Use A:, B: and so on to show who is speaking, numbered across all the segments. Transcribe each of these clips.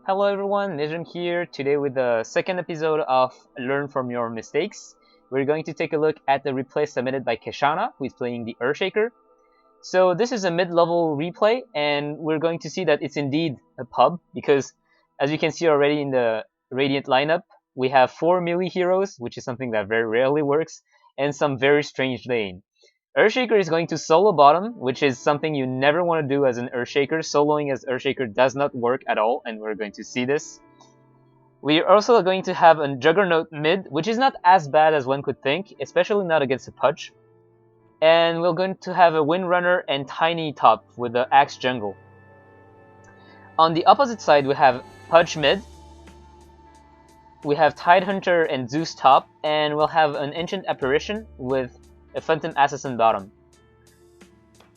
A: Hello everyone, Myzzrym here, today with the second episode of Learn From Your Mistakes. We're going to take a look at the replay submitted by Keshana, who is playing the Earthshaker. So this is a mid-level replay, and we're going to see that it's indeed a pub, because as you can see already in the Radiant lineup, we have 4 melee heroes, which is something that very rarely works, and some very strange lane. Earthshaker is going to solo bottom, which is something you never want to do as an Earthshaker. Soloing as Earthshaker does not work at all, and we're going to see this. We're also going to have a Juggernaut mid, which is not as bad as one could think, especially not against a Pudge. And we're going to have a Windrunner and Tiny top with the Axe jungle. On the opposite side, we have Pudge mid, we have Tidehunter and Zeus top, and we'll have an Ancient Apparition with a Phantom Assassin bottom.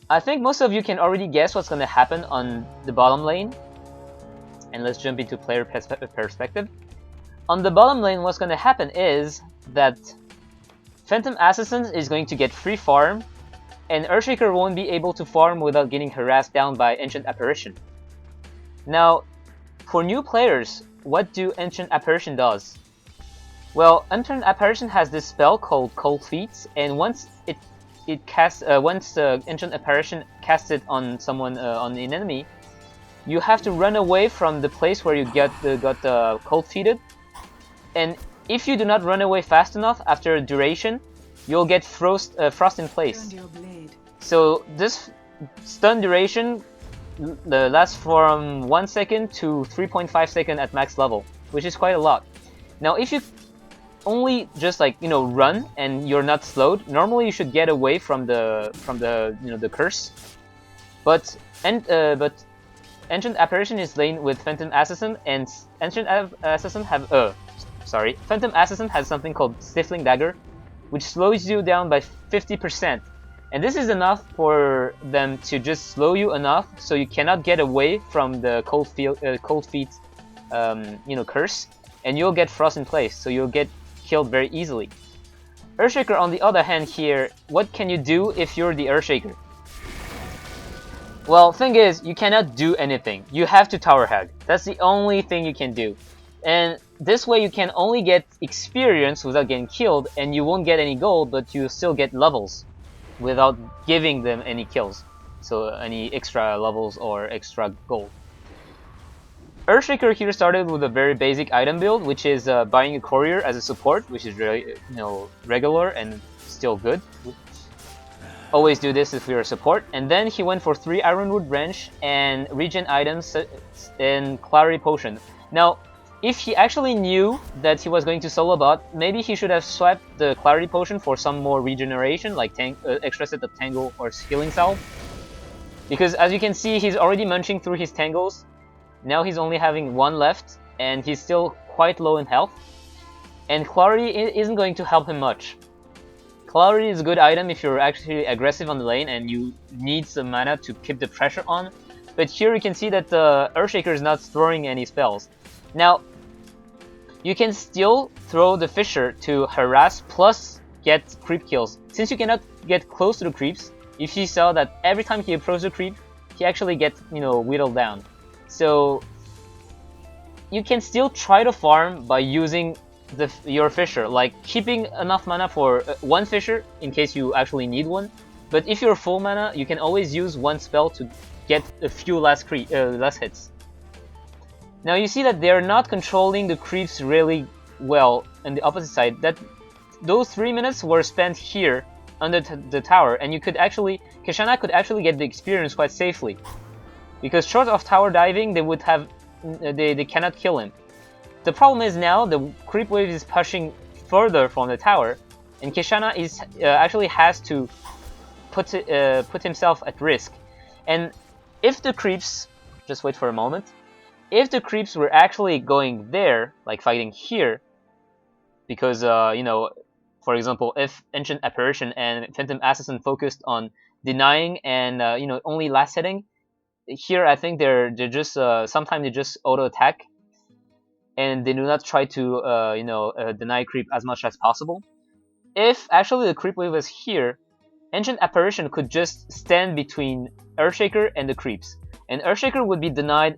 A: I think most of you can already guess what's going to happen on the bottom lane. And let's jump into player perspective. On the bottom lane, what's going to happen is that Phantom Assassin is going to get free farm, and Earthshaker won't be able to farm without getting harassed down by Ancient Apparition. Now, for new players, what do Ancient Apparition does? Well, Ancient Apparition has this spell called Cold Feet, and once the Ancient Apparition casts it on someone, on an enemy, you have to run away from the place where you got Cold Feeted, and if you do not run away fast enough after a duration, you'll get frost in place. So this stun duration lasts from 1 second to 3.5 seconds at max level, which is quite a lot. Now, if you only just run and you're not slowed, normally you should get away from the curse. But Ancient Apparition is lane with Phantom Assassin, and Phantom Assassin has something called Stifling Dagger, which slows you down by 50%. And this is enough for them to just slow you enough so you cannot get away from the Cold Feet curse, and you'll get frost in place, so you'll get killed very easily. Earthshaker, on the other hand here, what can you do if you're the Earthshaker? Well, thing is, you cannot do anything. You have to tower hag. That's the only thing you can do. And this way you can only get experience without getting killed, and you won't get any gold, but you still get levels without giving them any kills. So any extra levels or extra gold. Earthshaker here started with a very basic item build, which is buying a courier as a support, which is really regular and still good. Always do this if you're a support. And then he went for 3 Ironwood Wrench and regen items and Clarity Potion. Now, if he actually knew that he was going to solo bot, maybe he should have swapped the Clarity Potion for some more regeneration, like extra set of Tangle or Healing Salve. Because as you can see, he's already munching through his Tangles. Now he's only having 1 left, and he's still quite low in health. And Clarity isn't going to help him much. Clarity is a good item if you're actually aggressive on the lane and you need some mana to keep the pressure on. But here you can see that the Earthshaker is not throwing any spells. Now, you can still throw the Fisher to harass plus get creep kills. Since you cannot get close to the creeps, if you saw that every time he approaches the creep, he actually gets, whittled down. So you can still try to farm by using your Fisher, like keeping enough mana for 1 Fisher in case you actually need one. But if you're full mana, you can always use 1 spell to get a few last hits. Now you see that they're not controlling the creeps really well on the opposite side. That those 3 minutes were spent here under the tower, and Keshana could actually get the experience quite safely. Because short of tower diving, they cannot kill him. The problem is now the creep wave is pushing further from the tower, and Keshana actually has to put himself at risk. And if the creeps, just wait for a moment, if the creeps were actually going there, like fighting here, because for example, if Ancient Apparition and Phantom Assassin focused on denying and only last hitting. Here, I think they're just sometimes they just auto attack, and they do not try to deny creep as much as possible. If actually the creep wave was here, Ancient Apparition could just stand between Earthshaker and the creeps, and Earthshaker would be denied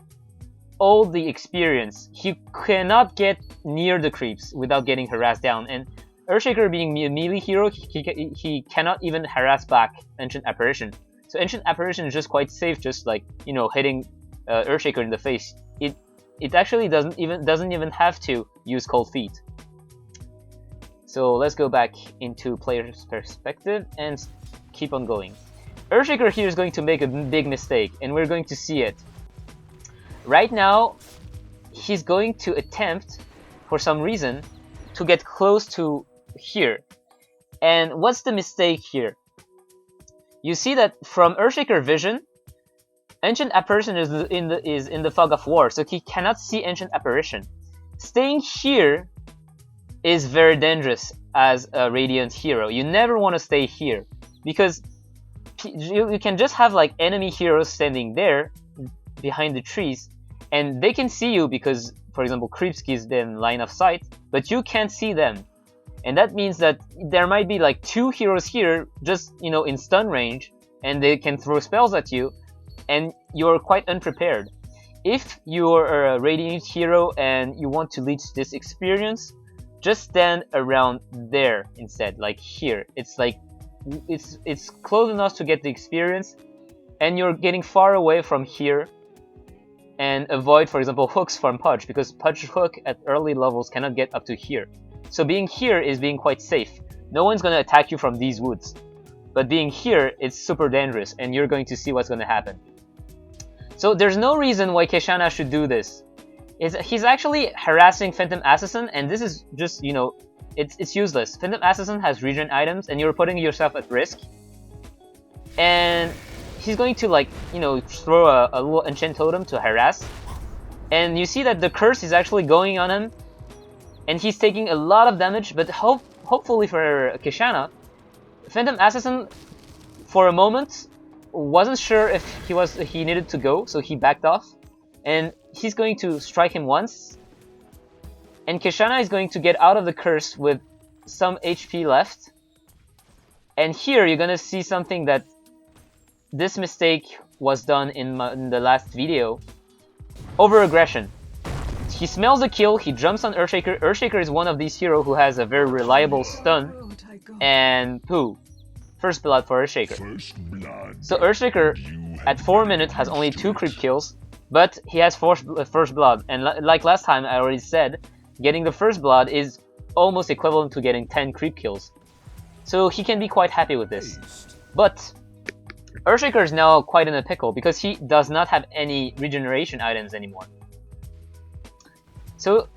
A: all the experience, he cannot get near the creeps without getting harassed down. And Earthshaker being a melee hero, he cannot even harass back Ancient Apparition. So Ancient Apparition is just quite safe, just like, you know, hitting Earthshaker in the face. It actually doesn't even have to use Cold Feet. So let's go back into player's perspective and keep on going. Earthshaker here is going to make a big mistake, and we're going to see it. Right now, he's going to attempt, for some reason, to get close to here. And what's the mistake here? You see that from Earthshaker vision, Ancient Apparition is in the fog of war, so he cannot see Ancient Apparition. Staying here is very dangerous as a Radiant hero. You never want to stay here, because you can just have like enemy heroes standing there behind the trees, and they can see you because, for example, creeps gives them line of sight, but you can't see them. And that means that there might be like 2 heroes here just, you know, in stun range, and they can throw spells at you, and you're quite unprepared. If you're a Radiant hero and you want to leech this experience, just stand around there instead, like here. It's like it's close enough to get the experience, and you're getting far away from here, and avoid, for example, hooks from Pudge, because Pudge hook at early levels cannot get up to here. So being here is being quite safe. No one's gonna attack you from these woods, but being here, it's super dangerous, and you're going to see what's gonna happen. So there's no reason why Keshana should do this. He's actually harassing Phantom Assassin, and this is just, you know, it's useless. Phantom Assassin has regen items, and you're putting yourself at risk. And he's going to, like, you know, throw a little enchant totem to harass. And you see that the curse is actually going on him, and he's taking a lot of damage. But hopefully for Keshana, Phantom Assassin, for a moment, wasn't sure if he needed to go, so he backed off. And he's going to strike him once, and Keshana is going to get out of the curse with some HP left. And here you're gonna see something that this mistake was done in the last video. Over-aggression. He smells the kill, he jumps on Earthshaker. Earthshaker is one of these heroes who has a very reliable stun, and pooh, first blood for Earthshaker. So Earthshaker at 4 minutes has only 2 creep kills, but he has first blood, and like last time I already said, getting the first blood is almost equivalent to getting 10 creep kills. So he can be quite happy with this. But Earthshaker is now quite in a pickle because he does not have any regeneration items anymore. So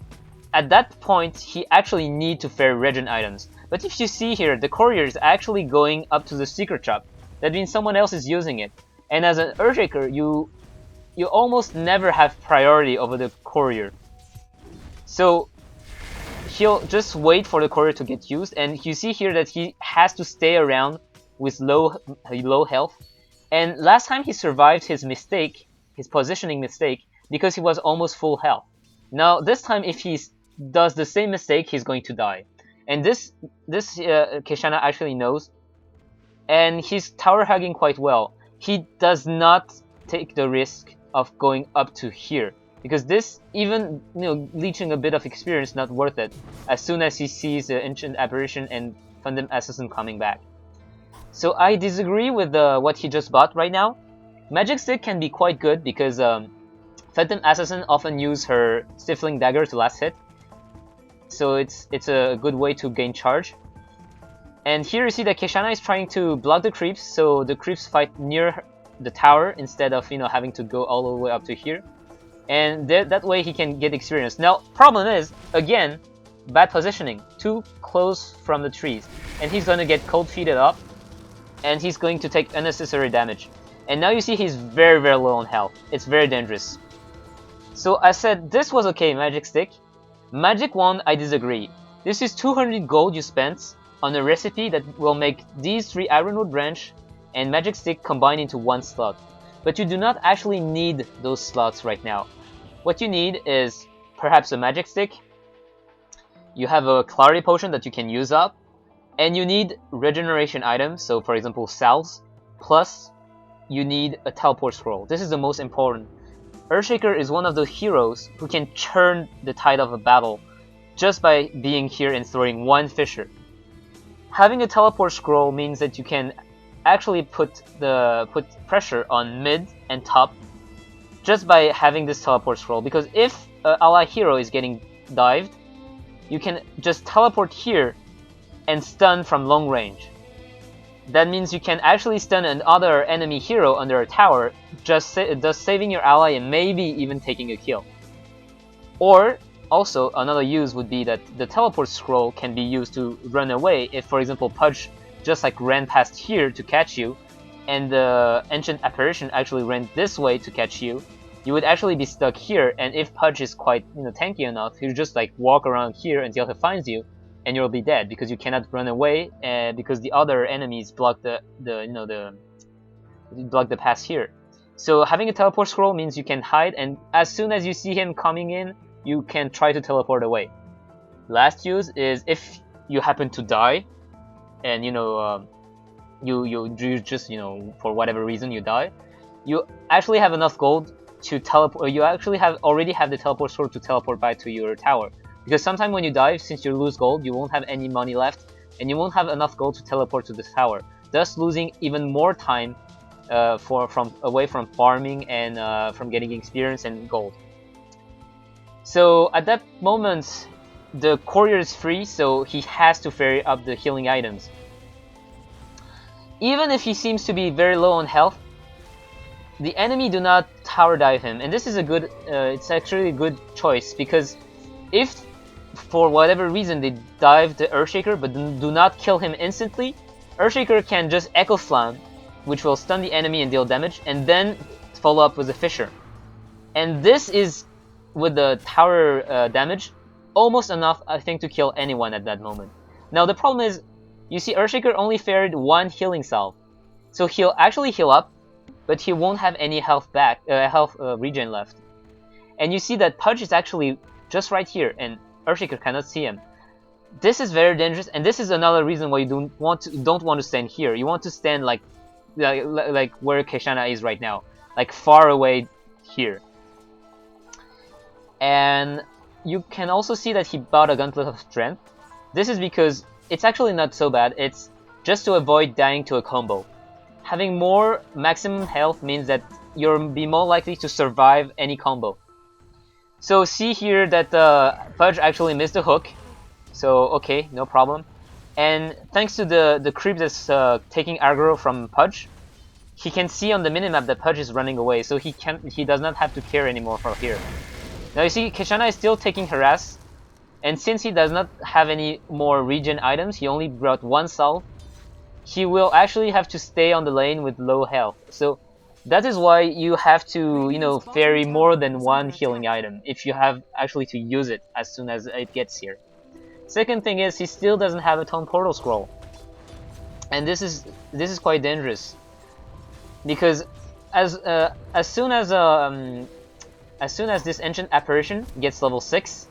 A: at that point, he actually needs to fare regen items. But if you see here, the courier is actually going up to the secret shop. That means someone else is using it. And as an Earthshaker, you almost never have priority over the courier. So he'll just wait for the courier to get used, and you see here that he has to stay around with low health. And last time he survived his mistake, his positioning mistake, because he was almost full health. Now this time, if he does the same mistake, he's going to die. And this Keshana actually knows, and he's tower hugging quite well. He does not take the risk of going up to here, because this, even, you know, leeching a bit of experience, not worth it as soon as he sees the Ancient Apparition and Phantom Assassin coming back. So I disagree with what he just bought right now. Magic Stick can be quite good because Phantom Assassin often use her Stifling Dagger to last hit, so it's a good way to gain charge. And here you see that Keshana is trying to block the creeps, so the creeps fight near the tower instead of, you know, having to go all the way up to here. And that way he can get experience. Now, problem is, again, bad positioning. Too close from the trees. And he's gonna get cold feeted up, and he's going to take unnecessary damage. And now you see he's very, very low on health. It's very dangerous. So I said this was okay, Magic Stick. Magic Wand, I disagree. This is 200 gold you spent on a recipe that will make these 3 Ironwood Branch and Magic Stick combined into 1 slot. But you do not actually need those slots right now. What you need is perhaps a Magic Stick, you have a Clarity Potion that you can use up, and you need regeneration items, so for example salves, plus you need a Teleport Scroll. This is the most important. Earthshaker is one of those heroes who can turn the tide of a battle just by being here and throwing one fissure. Having a teleport scroll means that you can actually put pressure on mid and top just by having this teleport scroll, because if an ally hero is getting dived, you can just teleport here and stun from long range. That means you can actually stun another enemy hero under a tower, thus saving your ally and maybe even taking a kill. Or also another use would be that the teleport scroll can be used to run away. If, for example, Pudge just like ran past here to catch you, and the ancient apparition actually ran this way to catch you, you would actually be stuck here. And if Pudge is quite tanky enough, he'll just like walk around here until he finds you, and you'll be dead because you cannot run away, because the other enemies block block the pass here. So having a teleport scroll means you can hide, and as soon as you see him coming in, you can try to teleport away. Last use is if you happen to die, and you just for whatever reason you die, you actually have enough gold to teleport. You actually already have the teleport scroll to teleport back to your tower. Because sometimes when you die, since you lose gold, you won't have any money left, and you won't have enough gold to teleport to the tower, thus losing even more time away from farming and from getting experience and gold. So at that moment, the courier is free, so he has to ferry up the healing items. Even if he seems to be very low on health, the enemy do not tower dive him, and this is a good. It's actually a good choice, because if for whatever reason they dive the Earthshaker but do not kill him instantly, Earthshaker can just Echo Slam, which will stun the enemy and deal damage, and then follow up with a Fissure. And this is, with the tower damage, almost enough, I think, to kill anyone at that moment. Now the problem is, you see Earthshaker only ferried one healing salve, so he'll actually heal up, but he won't have any health regen left. And you see that Pudge is actually just right here, and Earthshaker cannot see him. This is very dangerous, and this is another reason why you don't want to stand here. You want to stand like where Keshana is right now, like far away here. And you can also see that he bought a Gauntlet of Strength. This is because it's actually not so bad. It's just to avoid dying to a combo. Having more maximum health means that you'll be more likely to survive any combo. So see here that Pudge actually missed the hook, so okay, no problem. And thanks to the creep that's taking aggro from Pudge, he can see on the minimap that Pudge is running away, so he does not have to care anymore from here. Now you see Keshana is still taking harass, and since he does not have any more regen items, he only brought one salve, he will actually have to stay on the lane with low health. So that is why you have to, ferry more than one healing item if you have actually to use it as soon as it gets here. Second thing is, he still doesn't have a Tone Portal Scroll, and this is quite dangerous, because as soon as this Ancient Apparition gets level 6,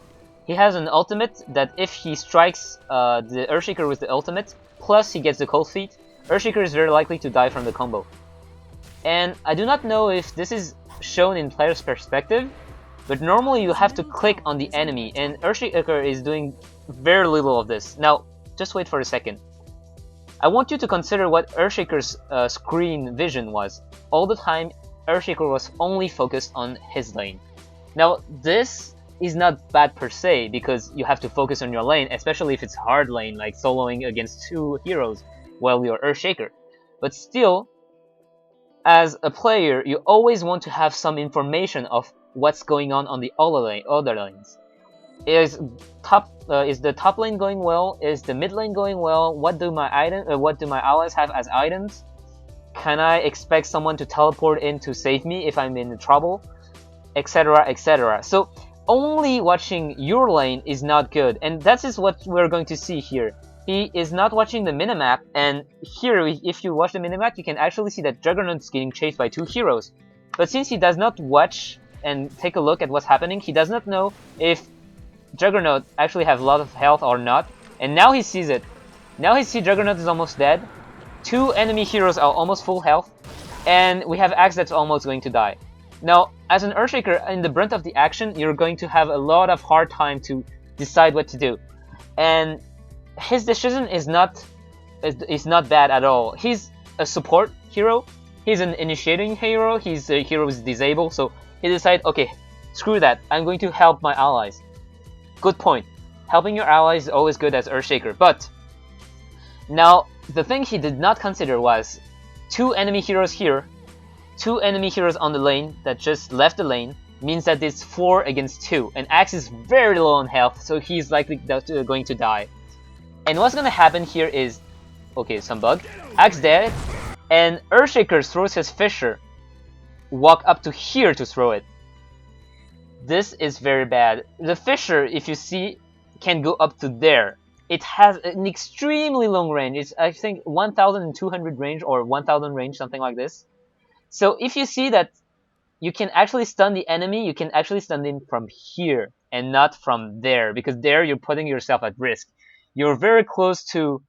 A: he has an ultimate that if he strikes the Earthshaker with the ultimate, plus he gets the Cold Feet, Earthshaker is very likely to die from the combo. And I do not know if this is shown in player's perspective, but normally you have to click on the enemy, and Earthshaker is doing very little of this. Now, just wait for a second. I want you to consider what Earthshaker's screen vision was. All the time, Earthshaker was only focused on his lane. Now, this is not bad per se, because you have to focus on your lane, especially if it's hard lane, like soloing against two heroes while you're Earthshaker. But still, as a player, you always want to have some information of what's going on the other lanes. Is the top lane going well? Is the mid lane going well? What do my allies have as items? Can I expect someone to teleport in to save me if I'm in trouble? Etc, etc. So only watching your lane is not good, and that is what we're going to see here. He is not watching the minimap, and here, if you watch the minimap, you can actually see that Juggernaut is getting chased by two heroes. But since he does not watch and take a look at what's happening, he does not know if Juggernaut actually has a lot of health or not, and now he sees it. Now he sees Juggernaut is almost dead, two enemy heroes are almost full health, and we have Axe that's almost going to die. Now, as an Earthshaker, in the brunt of the action, you're going to have a lot of hard time to decide what to do. And his decision is not bad at all. He's a support hero. He's an initiating hero. He's a hero who's disabled, so he decided, okay, screw that. I'm going to help my allies. Good point. Helping your allies is always good as Earthshaker, but now the thing he did not consider was 2 enemy heroes here, 2 enemy heroes on the lane that just left the lane, means that it's 4 against 2, and Axe is very low on health, so he's likely going to die. And what's gonna happen here is, okay, some bug, Axe dead, and Earthshaker throws his Fissure, walk up to here to throw it. This is very bad. The Fissure, if you see, can go up to there. It has an extremely long range. It's, I think, 1,200 range or 1,000 range, something like this. So if you see that you can actually stun the enemy, you can actually stun them from here and not from there, because there you're putting yourself at risk. You're very close to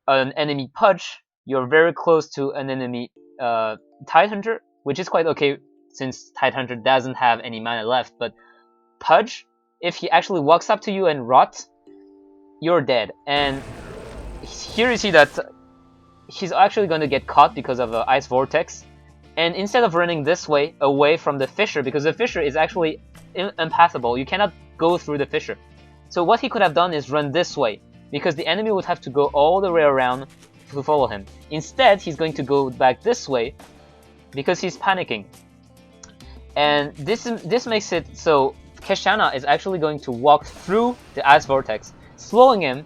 A: an enemy Pudge, you're very close to an enemy Tidehunter, which is quite okay since Tidehunter doesn't have any mana left, but Pudge, if he actually walks up to you and rots, you're dead. And here you see that he's actually going to get caught because of an Ice Vortex, and instead of running this way, away from the Fissure, because the Fissure is actually impassable, you cannot go through the Fissure. So what he could have done is run this way, because the enemy would have to go all the way around to follow him. Instead, he's going to go back this way, because he's panicking. And this makes it so Keshana is actually going to walk through the Ice Vortex, slowing him,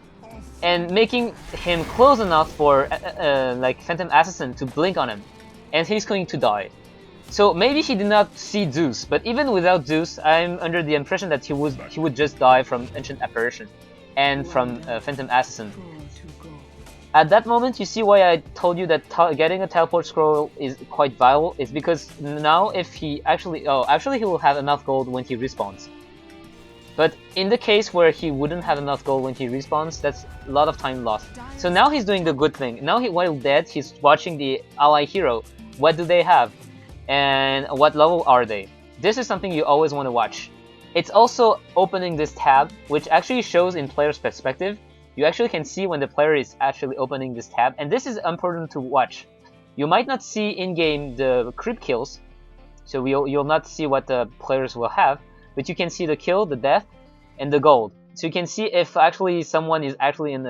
A: and making him close enough for like Phantom Assassin to blink on him, and he's going to die. So maybe he did not see Zeus, but even without Zeus, I'm under the impression that he would just die from Ancient Apparition and from Phantom Assassin. At that moment, you see why I told you that getting a teleport scroll is quite vital. It's because now if he actually he will have enough gold when he respawns. But in the case where he wouldn't have enough gold when he respawns, that's a lot of time lost. So now he's doing the good thing. Now while dead, he's watching the ally hero. What do they have? And what level are they? This is something you always want to watch. It's also opening this tab, which actually shows in player's perspective. You actually can see when the player is actually opening this tab, and this is important to watch. You might not see in-game the creep kills, so you'll not see what the players will have, but you can see the kill, the death, and the gold. So you can see if actually someone is actually in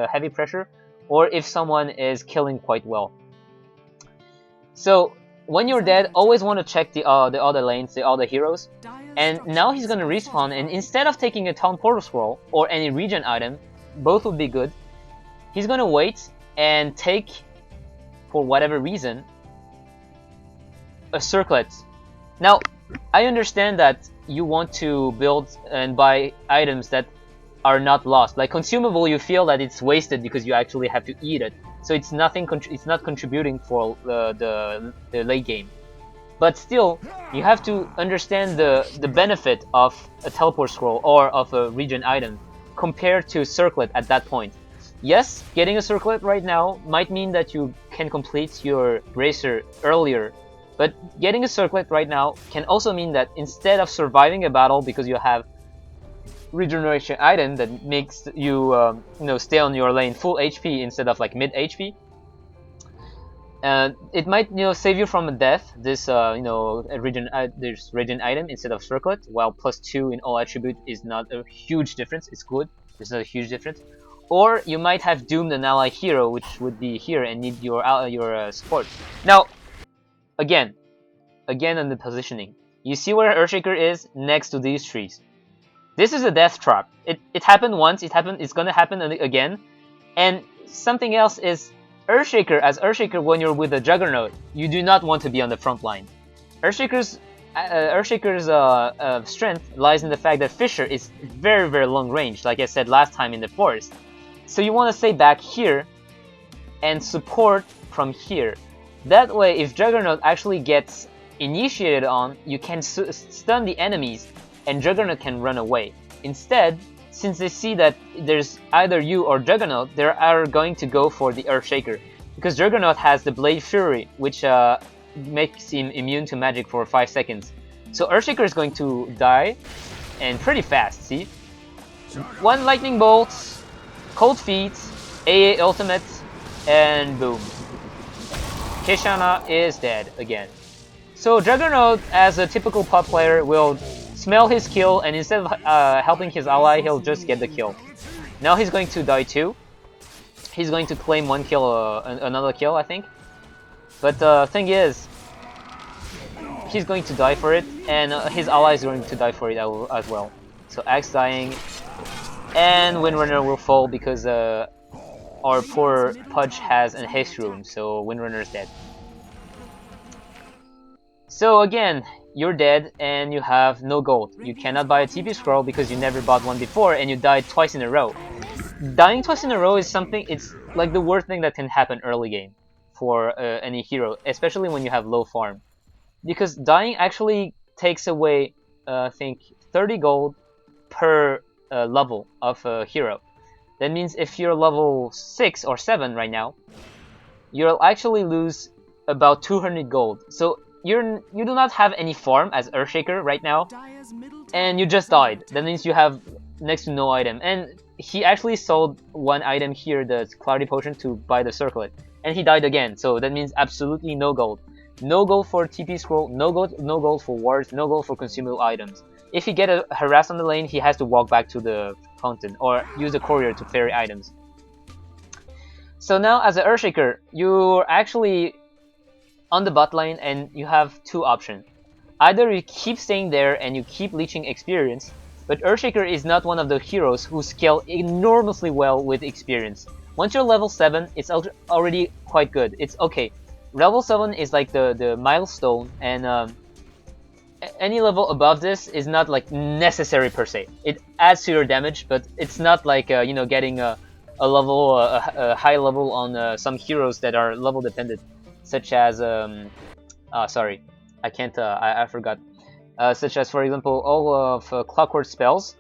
A: heavy pressure, or if someone is killing quite well. So when you're dead, always want to check the other lanes, the other heroes. And now he's gonna respawn, and instead of taking a Town Portal Scroll or any regen item, both would be good, he's gonna wait and take, for whatever reason, a Circlet. Now, I understand that you want to build and buy items that are not lost. Like consumable, you feel that it's wasted because you actually have to eat it. So it's nothing. It's not contributing for the late game. But still, you have to understand the benefit of a teleport scroll or of a regen item compared to Circlet at that point. Yes, getting a Circlet right now might mean that you can complete your Bracer earlier, but getting a Circlet right now can also mean that instead of surviving a battle because you have regeneration item that makes you stay on your lane full HP instead of like mid HP, it might save you from a death. This there's regen item instead of Circlet, while +2 in all attribute is not a huge difference. It's good. It's not a huge difference. Or you might have doomed an ally hero, which would be here and need your support. Now, again on the positioning, you see where Earthshaker is next to these trees. This is a death trap. It happened once. It's gonna happen again. And something else is Earthshaker, when you're with a Juggernaut, you do not want to be on the front line. Earthshaker's strength lies in the fact that Fissure is very, very long range, like I said last time in the forest. So you want to stay back here and support from here. That way, if Juggernaut actually gets initiated on, you can stun the enemies and Juggernaut can run away. Instead, since they see that there's either you or Juggernaut, they are going to go for the Earthshaker, because Juggernaut has the Blade Fury, which makes him immune to magic for 5 seconds. So Earthshaker is going to die, and pretty fast, see? One lightning bolt, cold feet, AA ultimate, and boom. Keshana is dead again. So Juggernaut, as a typical pot player, will smell his kill, and instead of helping his ally, he'll just get the kill. Now he's going to die too. He's going to claim one kill, another kill, I think. But the thing is, he's going to die for it, and his ally is going to die for it as well. So Axe dying, and Windrunner will fall because our poor Pudge has a haste rune, so Windrunner is dead. So again, you're dead and you have no gold. You cannot buy a TP scroll because you never bought one before, and you died twice in a row. Dying twice in a row is something, it's like the worst thing that can happen early game for any hero, especially when you have low farm. Because dying actually takes away, I think, 30 gold per level of a hero. That means if you're level 6 or 7 right now, you'll actually lose about 200 gold. So you do not have any farm as Earthshaker right now, and you just died. That means you have next to no item. And he actually sold one item here, the Clarity Potion, to buy the Circlet, and he died again. So that means absolutely no gold. No gold for TP scroll, no gold for wards, no gold for consumable items. If he get harassed on the lane, he has to walk back to the fountain or use a courier to ferry items. So now as an Earthshaker, you're actually on the bot lane and you have two options. Either you keep staying there and you keep leeching experience, but Earthshaker is not one of the heroes who scale enormously well with experience. Once you're level 7, it's already quite good. It's okay. Level 7 is like the milestone, and any level above this is not like necessary per se. It adds to your damage, but it's not like you know, getting a level, a high level on some heroes that are level dependent, such as sorry, I can't, I forgot. Such as, for example, all of Clockwork spells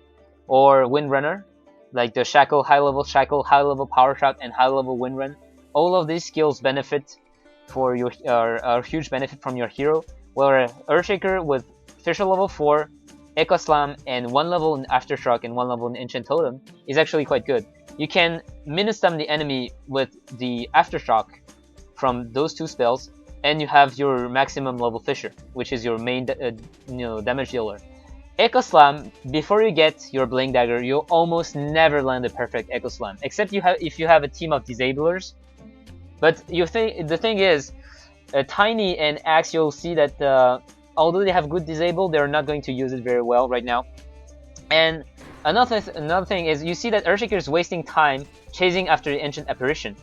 A: or Windrunner, like the Shackle, high level Power Shot, and high level Windrun. All of these skills benefit for your are huge benefit from your hero. Where Earthshaker with Fisher level 4, Echo Slam, and 1 level in Aftershock and 1 level in Ancient Totem is actually quite good. You can Ministum the enemy with the Aftershock from those two spells, and you have your maximum level Fisher, which is your main damage dealer. Echo Slam, before you get your Blink Dagger, you'll almost never land a perfect Echo Slam, except if you have a team of disablers. But the thing is, Tiny and Axe, you'll see that although they have good disable, they're not going to use it very well right now. And another thing is, you see that Earthshaker is wasting time chasing after the Ancient Apparition.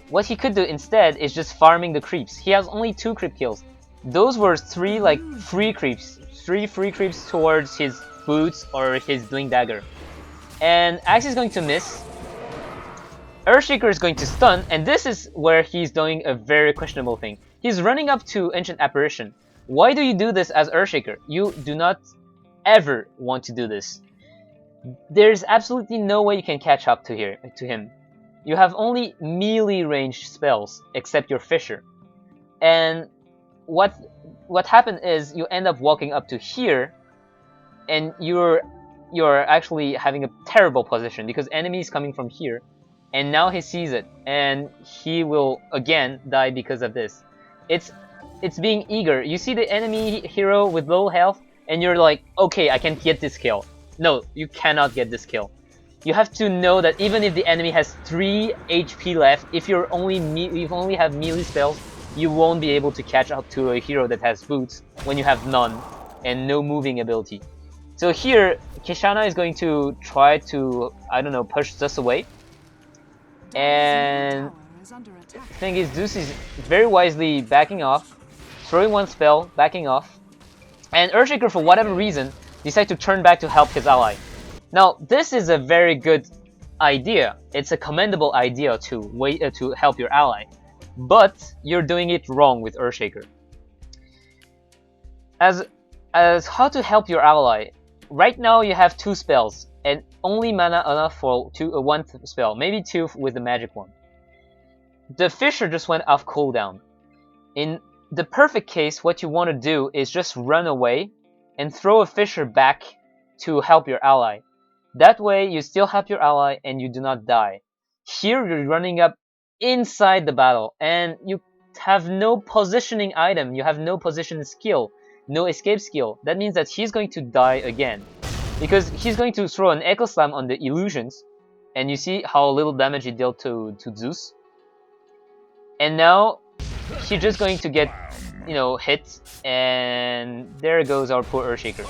A: What he could do instead is just farming the creeps. He has only 2 creep kills. Those were 3 like free creeps towards his boots or his Blink Dagger. And Axe is going to miss. Earthshaker is going to stun, and this is where he's doing a very questionable thing. He's running up to Ancient Apparition. Why do you do this as Earthshaker? You do not ever want to do this. There's absolutely no way you can catch up to him. You have only melee range spells, except your Fisher. And what happened is you end up walking up to here, and you're actually having a terrible position because enemy is coming from here. And now he sees it, and he will again die because of this. It's being eager. You see the enemy hero with low health, and you're like, okay, I can get this kill. No, you cannot get this kill. You have to know that even if the enemy has 3 HP left, if you only have melee spells, you won't be able to catch up to a hero that has boots when you have none and no moving ability. So here, Keshana is going to try to, I don't know, push this away. And the thing is, Zeus is very wisely backing off, throwing one spell, backing off, and Earthshaker, for whatever reason, decides to turn back to help his ally. Now, this is a very good idea. It's a commendable idea to help your ally, but you're doing it wrong with Earthshaker. As how to help your ally, right now you have 2 spells, and only mana enough for 1 spell, maybe 2 with the magic one. The Fisher just went off cooldown. In the perfect case, what you want to do is just run away and throw a fissure back to help your ally. That way you still help your ally and you do not die. Here you're running up inside the battle and you have no positioning item, you have no position skill, no escape skill. That means that he's going to die again, because he's going to throw an Echo Slam on the illusions, and you see how little damage he dealt to Zeus. And now he's just going to get, you know, hit, and there goes our poor Earthshaker.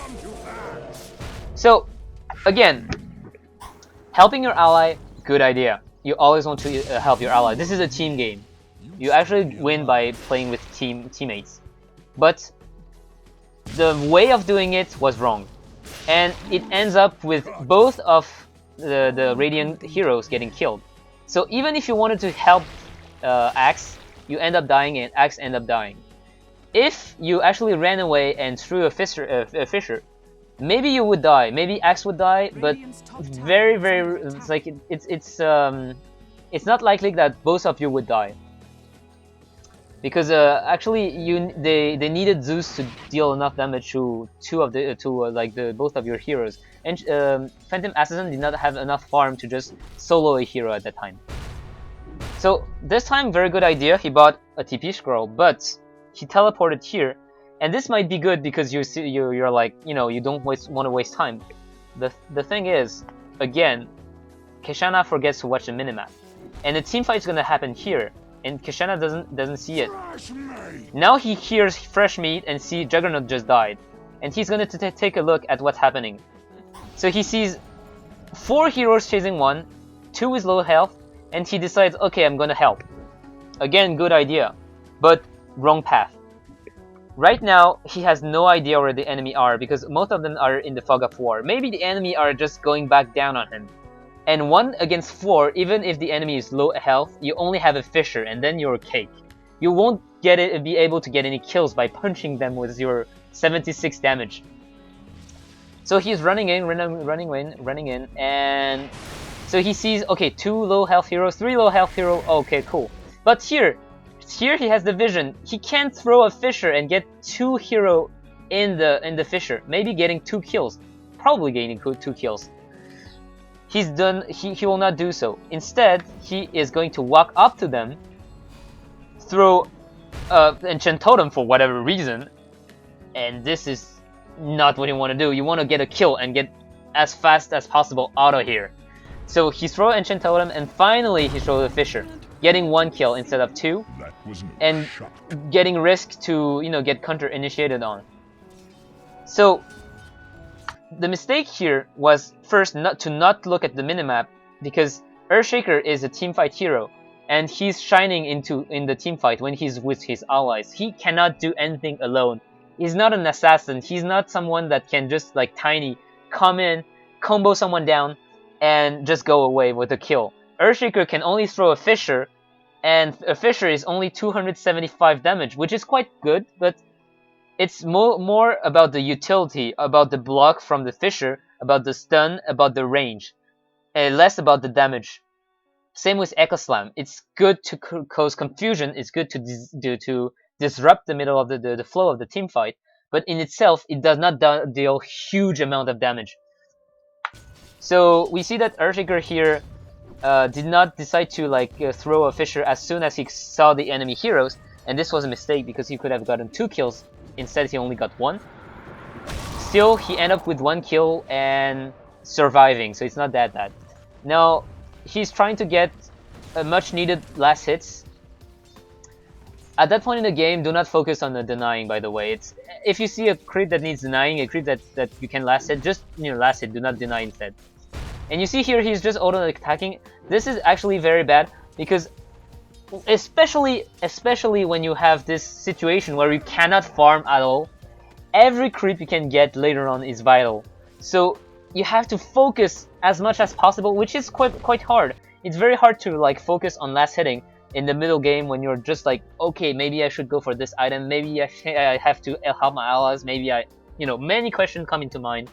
A: So again, helping your ally, good idea. You always want to help your ally. This is a team game. You actually win by playing with teammates. But the way of doing it was wrong. And it ends up with both of the Radiant heroes getting killed. So even if you wanted to help Axe, you end up dying and Axe end up dying. If you actually ran away and threw a fissure, maybe you would die, maybe Axe would die, but very, it's like it's not likely that both of you would die, because actually they needed Zeus to deal enough damage to both of your heroes, and Phantom Assassin did not have enough farm to just solo a hero at that time. So this time, very good idea. He bought a TP scroll, but he teleported here. And this might be good because you're like, you know, you don't want to waste time. The thing is, again, Keshana forgets to watch the minimap, and the team fight is gonna happen here, and Keshana doesn't see it. Now he hears fresh meat and see Juggernaut just died, and he's gonna take a look at what's happening. So he sees 4 heroes chasing 1, 2 is low health, and he decides, okay, I'm gonna help. Again, good idea, but wrong path. Right now, he has no idea where the enemy are, because most of them are in the fog of war. Maybe the enemy are just going back down on him. And 1 against 4, even if the enemy is low health, you only have a fissure, and then you're cake. You won't be able to get any kills by punching them with your 76 damage. So he's running in, and so he sees, okay, 2 low health heroes, 3 low health heroes, okay, cool. But here he has the vision. He can't throw a fissure and get 2 hero in the fissure, maybe getting 2 kills, probably gaining 2 kills. He's done. He will not do so. Instead, he is going to walk up to them, throw enchant totem for whatever reason, and this is not what you want to do. You want to get a kill and get as fast as possible out of here. So he throws enchant totem, and finally he throws a fissure, getting 1 kill instead of 2, and getting risk to, you know, get counter initiated on. So the mistake here was first not to look at the minimap, because Earthshaker is a teamfight hero, and he's shining in the teamfight when he's with his allies. He cannot do anything alone. He's not an assassin. He's not someone that can just like Tiny come in, combo someone down, and just go away with a kill. Earthshaker can only throw a fissure, and a fissure is only 275 damage, which is quite good, but it's more about the utility, about the block from the fissure, about the stun, about the range, and less about the damage. Same with Echo Slam. It's good to cause confusion, it's good to disrupt the middle of the flow of the team fight, but in itself, it does not deal huge amount of damage. So we see that Earthshaker here did not decide to throw a fissure as soon as he saw the enemy heroes, and this was a mistake because he could have gotten 2 kills. Instead, he only got 1. Still, he ended up with 1 kill and surviving, so it's not that bad. Now, he's trying to get a much needed last hits. At that point in the game, do not focus on the denying, by the way. It's if you see a crit that needs denying, a crit that you can last hit, just last hit, do not deny instead. And you see here, he's just auto-attacking. This is actually very bad, because especially when you have this situation where you cannot farm at all, every creep you can get later on is vital. So you have to focus as much as possible, which is quite hard. It's very hard to focus on last hitting in the middle game when you're just okay, maybe I should go for this item, maybe I have to help my allies, maybe many questions come into mind,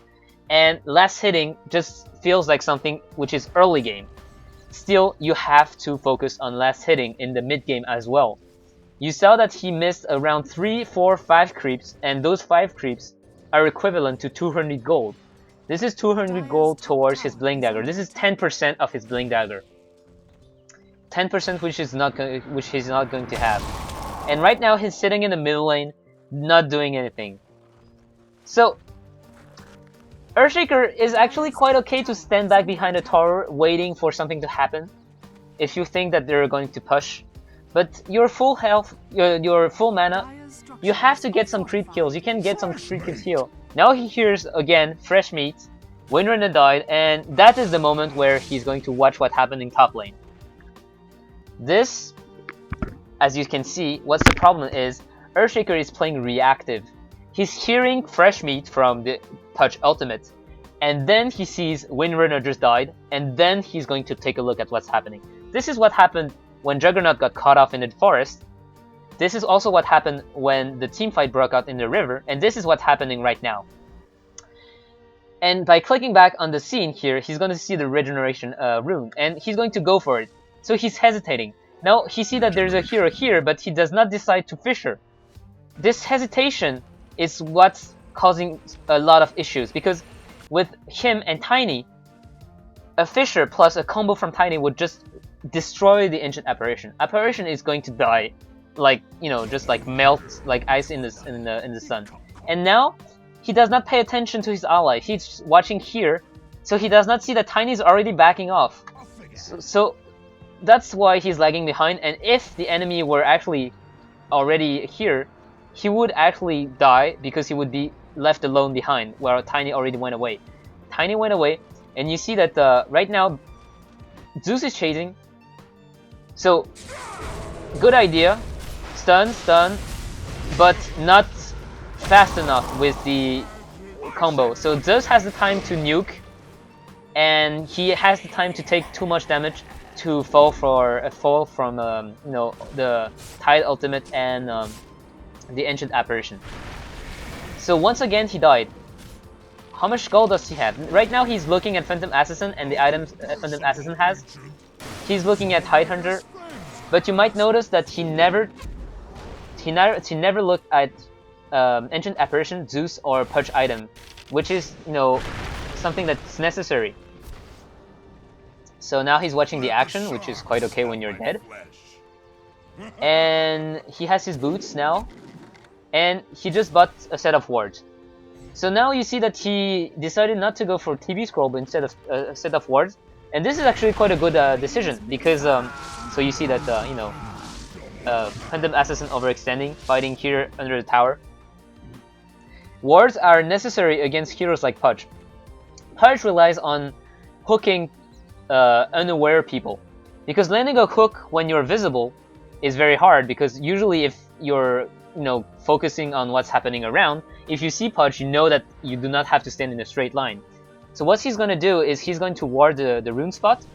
A: and last hitting just feels like something which is early game. Still, you have to focus on last hitting in the mid game as well. you saw that he missed around 3, 4, 5 creeps, and those 5 creeps are equivalent to 200 gold. This is 200 gold towards his Blink Dagger. This is 10% of his Blink Dagger. 10% which he's not going to have. And right now he's sitting in the middle lane, not doing anything. So Earthshaker is actually quite okay to stand back behind a tower waiting for something to happen if you think that they're going to push. But your full health, your full mana, you have to get some creep kills. You can get some creep kills here. Now he hears again fresh meat, Windrunner died, and that is the moment where he's going to watch what happened in top lane. This, as you can see, what's the problem is Earthshaker is playing reactive. He's hearing fresh meat from the Pudge ultimate, and then he sees Windrunner just died, and then he's going to take a look at what's happening. This is what happened when Juggernaut got caught off in the forest. This is also what happened when the teamfight broke out in the river, and this is what's happening right now. And by clicking back on the scene here, he's going to see the regeneration rune, and he's going to go for it. So he's hesitating. Now he sees that there's a hero here, but he does not decide to Fisher. This hesitation is what's causing a lot of issues, because with him and Tiny, a Fisher plus a combo from Tiny would just destroy the Ancient Apparition. Apparition is going to die, like, you know, just like melt like ice in the sun. And now he does not pay attention to his ally. He's watching here, so he does not see that Tiny is already backing off. So that's why he's lagging behind. And if the enemy were actually already here, he would actually die because he would be left alone behind, where Tiny already went away. Tiny went away, and you see that right now Zeus is chasing. So good idea, stun, but not fast enough with the combo. So Zeus has the time to nuke, and he has the time to take too much damage to fall from you know, the Tide ultimate and the Ancient Apparition. So once again he died. How much gold does he have? Right now he's looking at Phantom Assassin and the items Phantom Assassin has. He's looking at Tidehunter, but you might notice that he never looked at Ancient Apparition, Zeus, or Pudge item, which is, you know, something that's necessary. So now he's watching the action, which is quite okay when you're dead. And he has his boots now, and he just bought a set of wards. So now you see that he decided not to go for TB scroll, but instead of a set of wards. And this is actually quite a good decision, because so you see that you know, Phantom Assassin overextending, fighting here under the tower. Wards are necessary against heroes like Pudge. Pudge relies on hooking unaware people, because landing a hook when you're visible is very hard, because usually if you're, you know, focusing on what's happening around, if you see Pudge, you know that you do not have to stand in a straight line. So what he's going to do is he's going to ward the rune spot.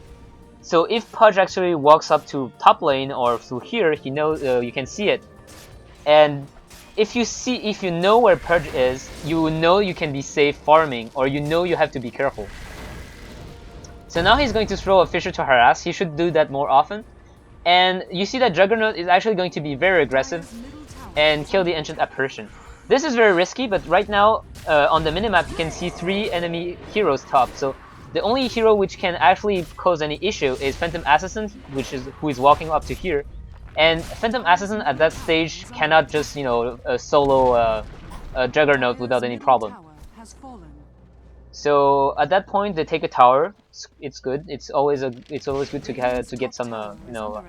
A: So if Pudge actually walks up to top lane or through here, he knows you can see it. And if you know where Pudge is, you know you can be safe farming, or you know you have to be careful. So now he's going to throw a Fisher to harass. He should do that more often. And you see that Juggernaut is actually going to be very aggressive and kill the Ancient Apparition. This is very risky, but right now on the minimap you can see 3 enemy heroes top. So the only hero which can actually cause any issue is Phantom Assassin, who is walking up to here. And Phantom Assassin at that stage cannot just, you know, solo Juggernaut without any problem. So at that point they take a tower. It's good. It's always good to get some you know,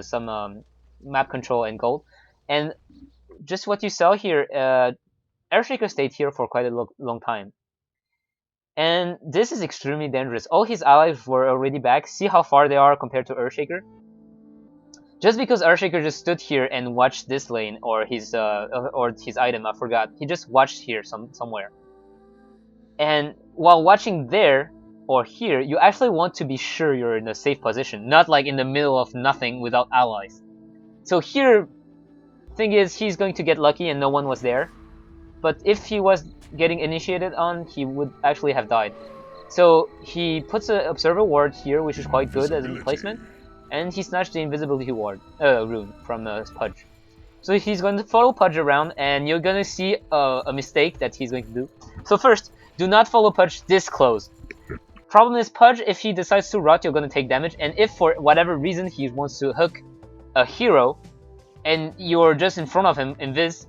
A: some map control and gold. And just what you saw here, Earthshaker stayed here for quite a long time. And this is extremely dangerous. All his allies were already back. See how far they are compared to Earthshaker? Just because Earthshaker just stood here and watched this lane, or his item, I forgot. He just watched here somewhere. And while watching there or here, you actually want to be sure you're in a safe position, not like in the middle of nothing without allies. So here, thing is, he's going to get lucky and no one was there. But if he was getting initiated on, he would actually have died. So he puts an observer ward here, which is quite good as a replacement. and he snatched the invisibility rune from Pudge. So he's going to follow Pudge around, and you're going to see a mistake that he's going to do. So first, do not follow Pudge this close. Problem is, Pudge, if he decides to rot, you're going to take damage, and if for whatever reason he wants to hook a hero, and you're just in front of him, he's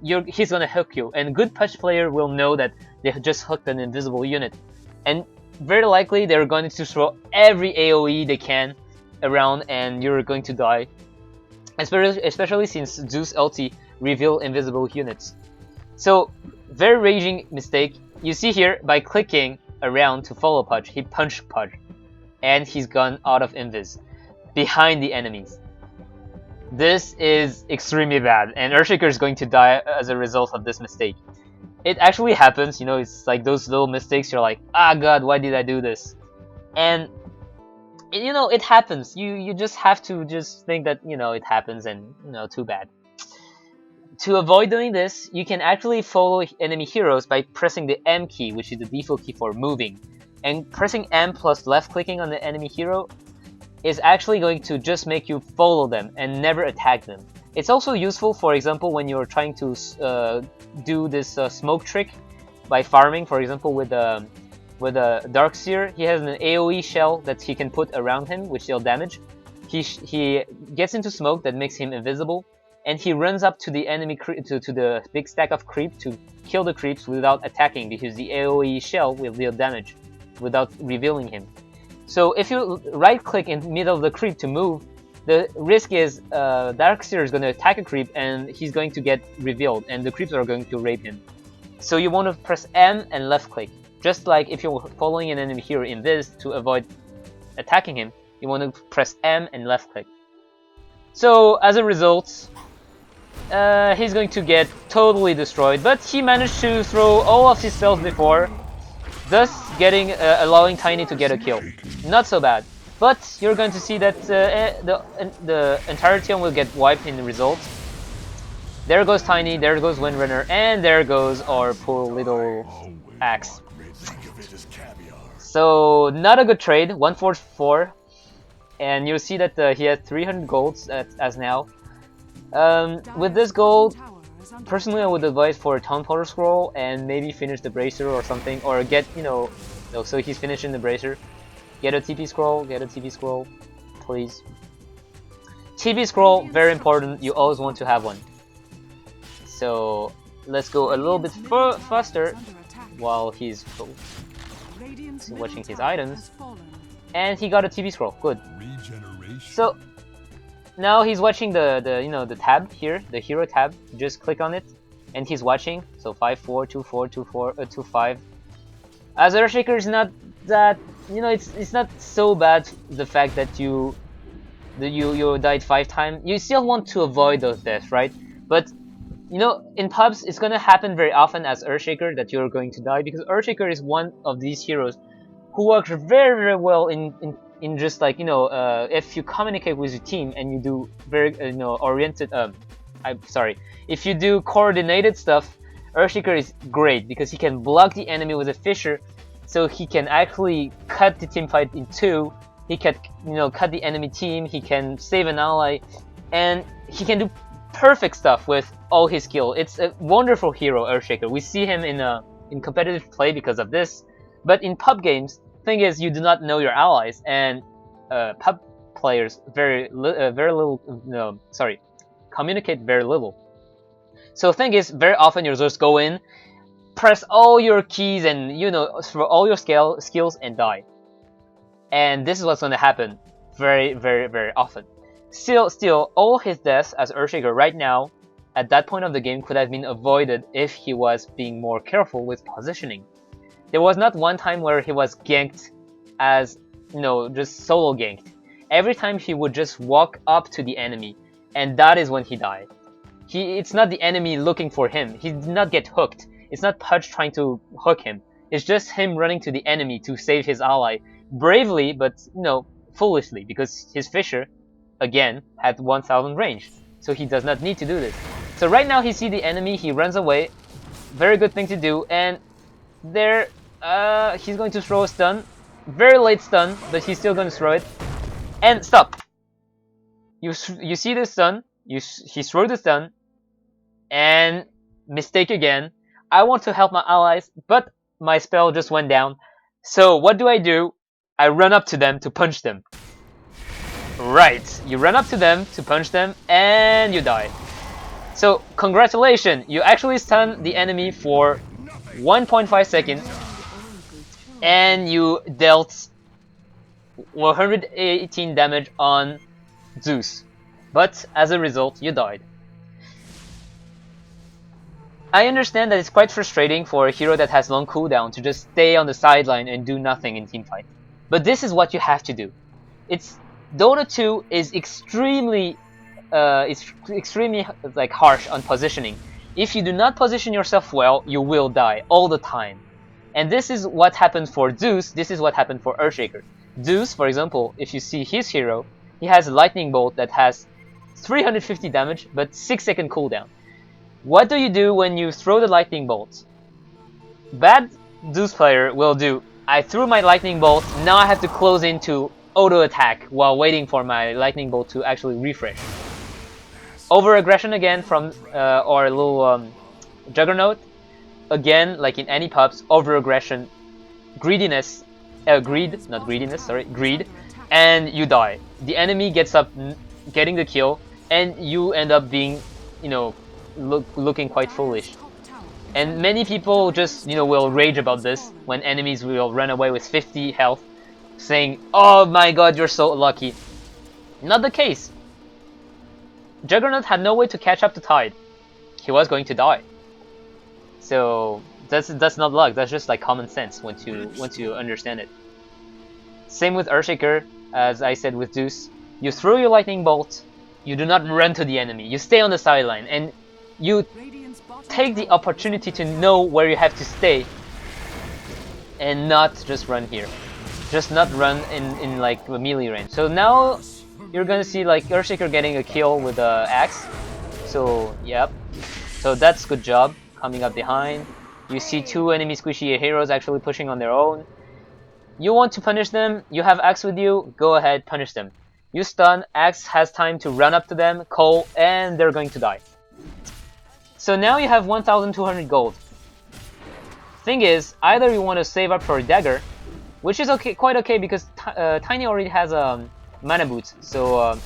A: going to hook you. And good Pudge player will know that they just hooked an invisible unit. And very likely they're going to throw every AoE they can around, and you're going to die. Especially since Zeus ulti reveal invisible units. So, very raging mistake. You see here, by clicking around to follow Pudge, he punched Pudge. And he's gone out of invis, behind the enemies. This is extremely bad, and Earthshaker is going to die as a result of this mistake. It actually happens, you know, it's like those little mistakes, you're like, ah god, why did I do this? And you know, it happens. You just have to just think that, you know, it happens and, you know, too bad. To avoid doing this, you can actually follow enemy heroes by pressing the M key, which is the default key for moving. And pressing M plus left clicking on the enemy hero is actually going to just make you follow them and never attack them. It's also useful, for example, when you're trying to do this smoke trick by farming, for example, with a Darkseer. He has an AoE shell that he can put around him, which deal damage. He gets into smoke that makes him invisible, and he runs up to the enemy to the big stack of creep to kill the creeps without attacking, because the AoE shell will deal damage without revealing him. So if you right click in the middle of the creep to move, the risk is Darkseer is going to attack a creep and he's going to get revealed, and the creeps are going to rape him. So you want to press M and left click. Just like if you're following an enemy hero in this, to avoid attacking him, you want to press M and left click. So as a result, he's going to get totally destroyed, but he managed to throw all of his spells before, thus allowing Tiny to get a kill. Not so bad, but you're going to see that the entire team will get wiped in the result. There goes Tiny, there goes Windrunner, and there goes our poor little Axe. So not a good trade, 144, and you'll see that he has 300 golds as now. With this gold, personally I would advise for a Town Powder Scroll and maybe finish the Bracer or something, or get, you know, so he's finishing the Bracer. Get a TP Scroll, please. TP Scroll, very important, you always want to have one. So let's go a little bit faster while he's watching his items, and he got a TP Scroll, good. So now he's watching the tab here, the hero tab. Just click on it, and he's watching. So 5-4, 2-4, 2-4, 2-5. As Earthshaker is not that, you know, it's not so bad the fact that you died 5 times. You still want to avoid those deaths, right? But you know, in pubs, it's gonna happen very often as Earthshaker that you're going to die, because Earthshaker is one of these heroes who works very, very well in just like, you know, if you communicate with your team and you do very, you know, if you do coordinated stuff, Earthshaker is great because he can block the enemy with a fissure, so he can actually cut the team fight in two. He can, you know, cut the enemy team. He can save an ally, and he can do perfect stuff with all his skill. It's a wonderful hero, Earthshaker. We see him in competitive play because of this, but in pub games, thing is you do not know your allies, and pub players communicate very little. So thing is, very often you just go in, press all your keys, and, you know, throw all your skills and die. And this is what's going to happen very, very, very often. Still, all his deaths as Earthshaker right now, at that point of the game, could have been avoided if he was being more careful with positioning. There was not one time where he was ganked as, you know, just solo ganked. Every time he would just walk up to the enemy, and that is when he died. It's not the enemy looking for him. He did not get hooked. It's not Pudge trying to hook him. It's just him running to the enemy to save his ally. Bravely, but, you know, foolishly, because his Fissure, again, had 1000 range. So he does not need to do this. So right now he sees the enemy, he runs away. Very good thing to do, and there, he's going to throw a stun. Very late stun, but he's still going to throw it. And stop! You see the stun. He throw the stun, and mistake again. I want to help my allies, but my spell just went down. So what do? I run up to them to punch them. Right, you run up to them to punch them, and you die. So congratulations, you actually stun the enemy for 1.5 seconds, and you dealt 118 damage on Zeus. But as a result, you died. I understand that it's quite frustrating for a hero that has long cooldown to just stay on the sideline and do nothing in teamfight. But this is what you have to do. Dota 2 is extremely like harsh on positioning. If you do not position yourself well, you will die all the time. And this is what happened for Zeus, this is what happened for Earthshaker. Zeus, for example, if you see his hero, he has a lightning bolt that has 350 damage but 6-second cooldown. What do you do when you throw the lightning bolt? Bad Zeus player will do, I threw my lightning bolt, now I have to close into auto attack while waiting for my lightning bolt to actually refresh. Over aggression again from or a little Juggernaut. Again, like in any pubs, over aggression, greediness, greed, not greediness, sorry, greed, and you die. The enemy gets up, getting the kill, and you end up being, you know, looking quite foolish. And many people just, you know, will rage about this when enemies will run away with 50 health, saying, "Oh my god, you're so lucky." Not the case. Juggernaut had no way to catch up to Tide. He was going to die. So that's not luck. That's just like common sense once you understand it. Same with Earthshaker, as I said with Zeus. You throw your lightning bolt. You do not run to the enemy. You stay on the sideline and you take the opportunity to know where you have to stay and not just run here. Just not run in like melee range. So now you're gonna see like Earthshaker getting a kill with the axe. So yep. So that's good job coming up behind. You see two enemy squishy heroes actually pushing on their own. You want to punish them, you have axe with you, go ahead, punish them. You stun, axe has time to run up to them, call, and they're going to die. So now you have 1,200 gold. Thing is, either you want to save up for a dagger, which is okay, quite okay because Tiny already has a mana boot, so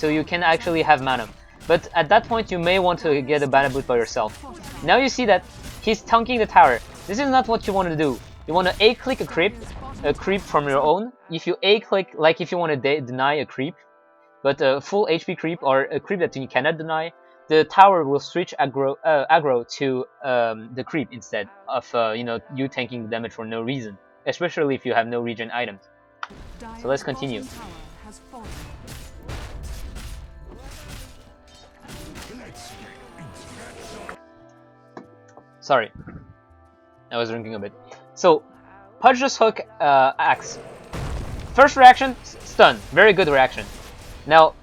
A: you can actually have mana. But at that point you may want to get a mana boot by yourself. Now you see that he's tanking the tower. This is not what you want to do. You want to A-click a creep from your own. If you A-click, like if you want to deny a creep, but a full HP creep or a creep that you cannot deny, the tower will switch aggro to the creep instead of you tanking the damage for no reason, especially if you have no regen items. So let's continue. Sorry, I was drinking a bit. So, Pudge just hook axe. First reaction, stun. Very good reaction. Now,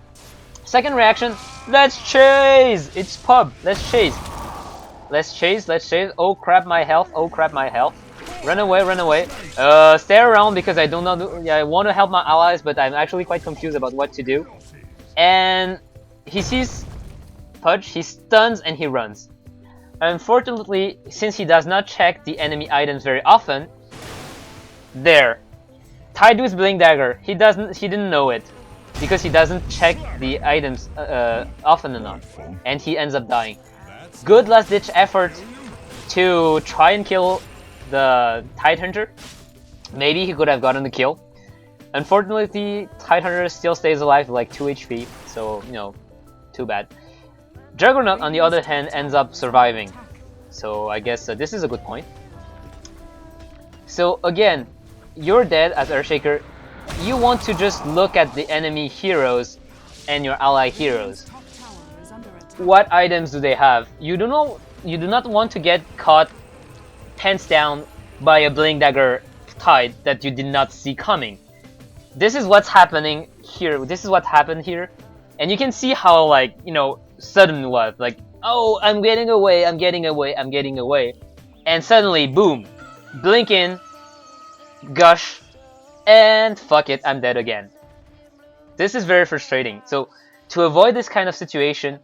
A: second reaction, let's chase! It's pub, let's chase. Let's chase, let's chase. Oh crap my health, oh crap my health. Run away, run away. Stay around because I don't know. I want to help my allies, but I'm actually quite confused about what to do. And he sees Pudge, he stuns and he runs. Unfortunately, since he does not check the enemy items very often, there. Tied with Blink Dagger. He didn't know it because he doesn't check the items often enough, and he ends up dying. Good last-ditch effort to try and kill the Tidehunter. Maybe he could have gotten the kill. Unfortunately, Tidehunter still stays alive with like 2 HP, so you know, too bad. Juggernaut, on the other hand, ends up surviving. So I guess this is a good point. So again, you're dead as Earthshaker. You want to just look at the enemy heroes and your ally heroes. What items do they have? You do not want to get caught pants down by a Blink Dagger Tide that you did not see coming. This is what's happening here. This is what happened here. And you can see how, like, you know, sudden it was. Like, oh, I'm getting away, I'm getting away, I'm getting away. And suddenly, boom. Blink in, gush, and fuck it, I'm dead again. This is very frustrating. So to avoid this kind of situation,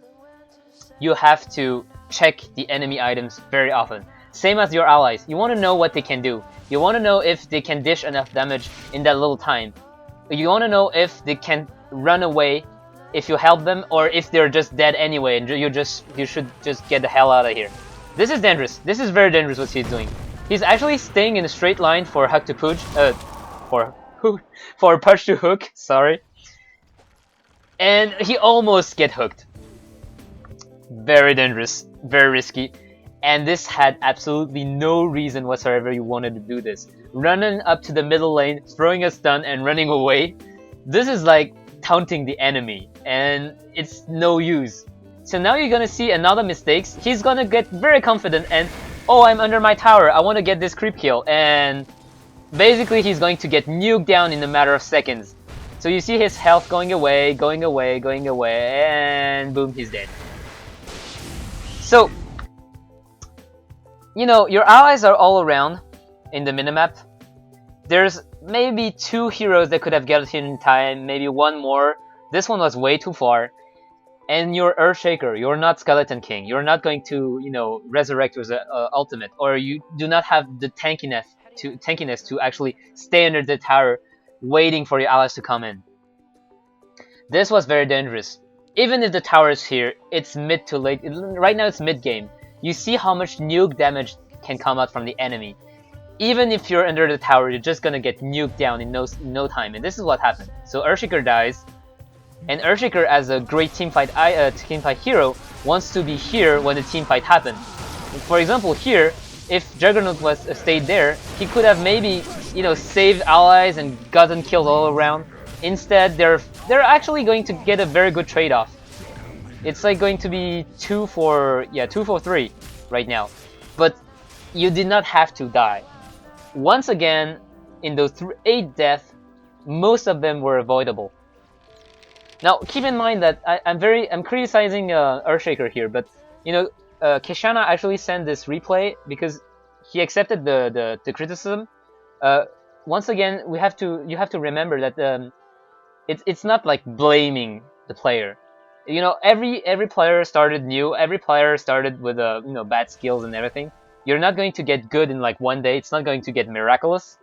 A: you have to check the enemy items very often. Same as your allies. You want to know what they can do. You want to know if they can dish enough damage in that little time. You want to know if they can run away if you help them, or if they're just dead anyway and you should just get the hell out of here. This is dangerous. This is very dangerous what he's doing. He's actually staying in a straight line for Huck to Pooch, for Punch to Hook, sorry. And he almost get hooked. Very dangerous, very risky. And this had absolutely no reason whatsoever you wanted to do this. Running up to the middle lane, throwing a stun and running away. This is like taunting the enemy, and it's no use. So now you're gonna see another mistakes. He's gonna get very confident and, oh, I'm under my tower, I want to get this creep kill, and basically he's going to get nuked down in a matter of seconds. So you see his health going away, and boom, he's dead. So, you know, your allies are all around in the minimap. There's maybe 2 heroes that could have gotten in time, maybe 1 more. This one was way too far. And you're Earthshaker, you're not Skeleton King. You're not going to, you know, resurrect with ultimate, or you do not have the tankiness to actually stay under the tower, waiting for your allies to come in. This was very dangerous. Even if the tower is here, it's mid to late. Right now it's mid game. You see how much nuke damage can come out from the enemy. Even if you're under the tower, you're just gonna get nuked down in no time, and this is what happened. So Earthshaker dies, and Earthshaker, as a great teamfight hero, wants to be here when the teamfight happens. For example, here, if Juggernaut was stayed there, he could have maybe, you know, saved allies and gotten killed all around. Instead, they're actually going to get a very good trade-off. It's like going to be 2 for 3 right now, but you did not have to die. Once again, in those 8 deaths, most of them were avoidable. Now, keep in mind that I'm criticizing Earthshaker here, but you know, Keshana actually sent this replay because he accepted the criticism. Once again, you have to remember that it's not like blaming the player. You know, every player started new. Every player started with you know, bad skills and everything. You're not going to get good in like 1 day. It's not going to get miraculous.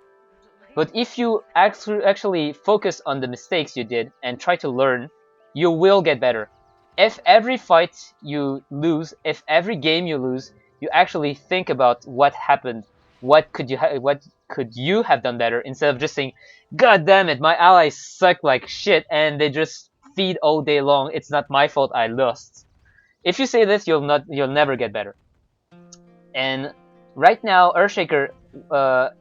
A: But if you actually focus on the mistakes you did and try to learn, you will get better. If every fight you lose, if every game you lose, you actually think about what happened, what could you have done better, instead of just saying, "God damn it, my allies suck like shit and they just feed all day long. It's not my fault I lost." If you say this, you'll never get better. And right now, Earthshaker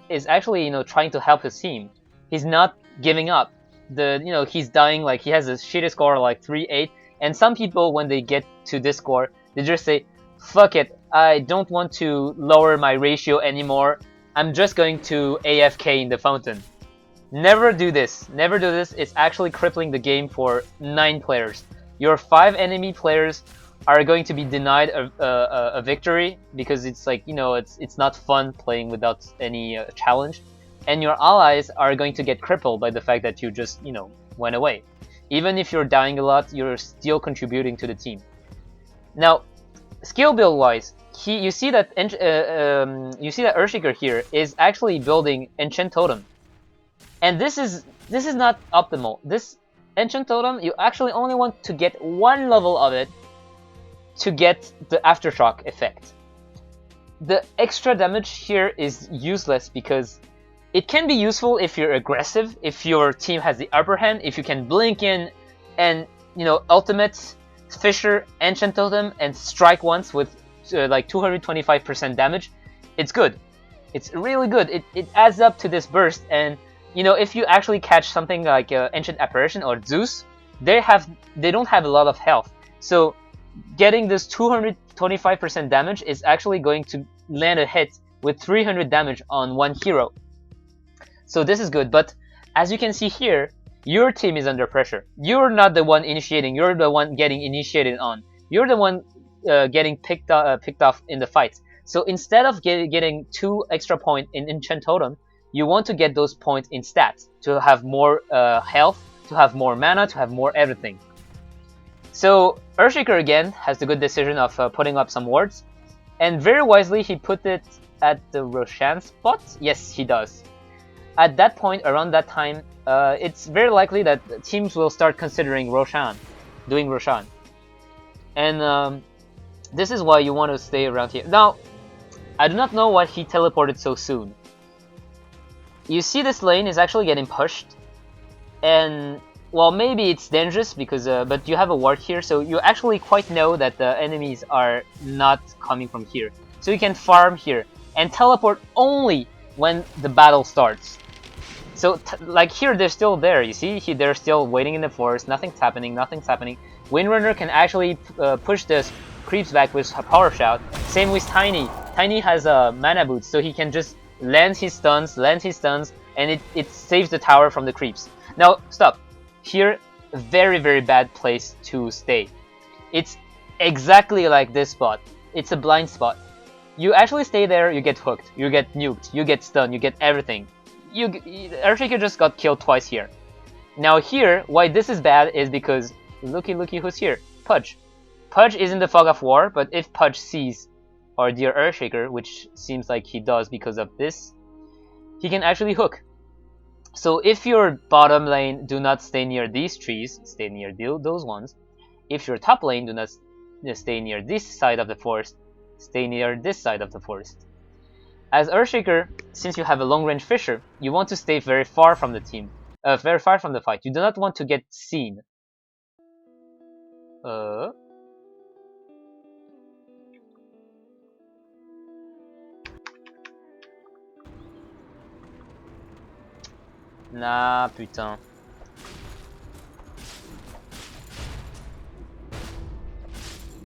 A: is actually, you know, trying to help his team. He's not giving up. He's dying, like he has a shitty score like 3-8, and some people, when they get to this score, they just say, "Fuck it, I don't want to lower my ratio anymore. I'm just going to AFK in the fountain." Never do this. Never do this. It's actually crippling the game for 9 players. Your 5 enemy players are going to be denied a victory, because it's like, you know, it's not fun playing without any challenge, and your allies are going to get crippled by the fact that you just, you know, went away. Even if you're dying a lot, you're still contributing to the team. Now, skill build wise, you see that Earthshaker here is actually building Enchant Totem, and this is not optimal. This Enchant Totem, you actually only want to get 1 level of it to get the Aftershock effect. The extra damage here is useless because it can be useful if you're aggressive, if your team has the upper hand, if you can blink in and, you know, ultimate, Fisher, Enchant Totem, and strike once with like 225% damage. It's good. It's really good. It adds up to this burst, and you know, if you actually catch something like Ancient Apparition or Zeus, they don't have a lot of health. So getting this 225% damage is actually going to land a hit with 300 damage on 1 hero. So this is good, but as you can see here, your team is under pressure. You're not the one initiating, you're the one getting initiated on. You're the one getting picked off in the fight. So instead of getting 2 extra points in Enchant Totem, you want to get those points in stats to have more health, to have more mana, to have more everything. So Earthshaker again has the good decision of putting up some wards, and very wisely he put it at the Roshan spot. Yes, he does. At that point, around that time, it's very likely that teams will start considering Roshan, doing Roshan. And this is why you want to stay around here. Now, I do not know why he teleported so soon. You see this lane is actually getting pushed, and well, maybe it's dangerous because but you have a ward here, so you actually quite know that the enemies are not coming from here. So you can farm here and teleport only when the battle starts. So like here, they're still there. You see, they're still waiting in the forest. Nothing's happening. Nothing's happening. Windrunner can actually push this creeps back with a power shout. Same with Tiny. Tiny has a mana boots, so he can just land his stuns, and it saves the tower from the creeps. Now stop. Here, very bad place to stay. It's exactly like this spot. It's a blind spot. You actually stay there, you get hooked, you get nuked, you get stunned, you get everything. Earthshaker just got killed twice here. Now here, why this is bad is because looky who's here. Pudge. Pudge is in the fog of war, but if Pudge sees our dear Earthshaker, which seems like he does because of this, he can actually hook. So if your bottom lane, do not stay near these trees, stay near those ones. If your top lane, do not stay near this side of the forest, stay near this side of the forest. As Earthshaker, since you have a long-range Fisher, you want to stay very far from the team, very far from the fight. You do not want to get seen. Nah, putain.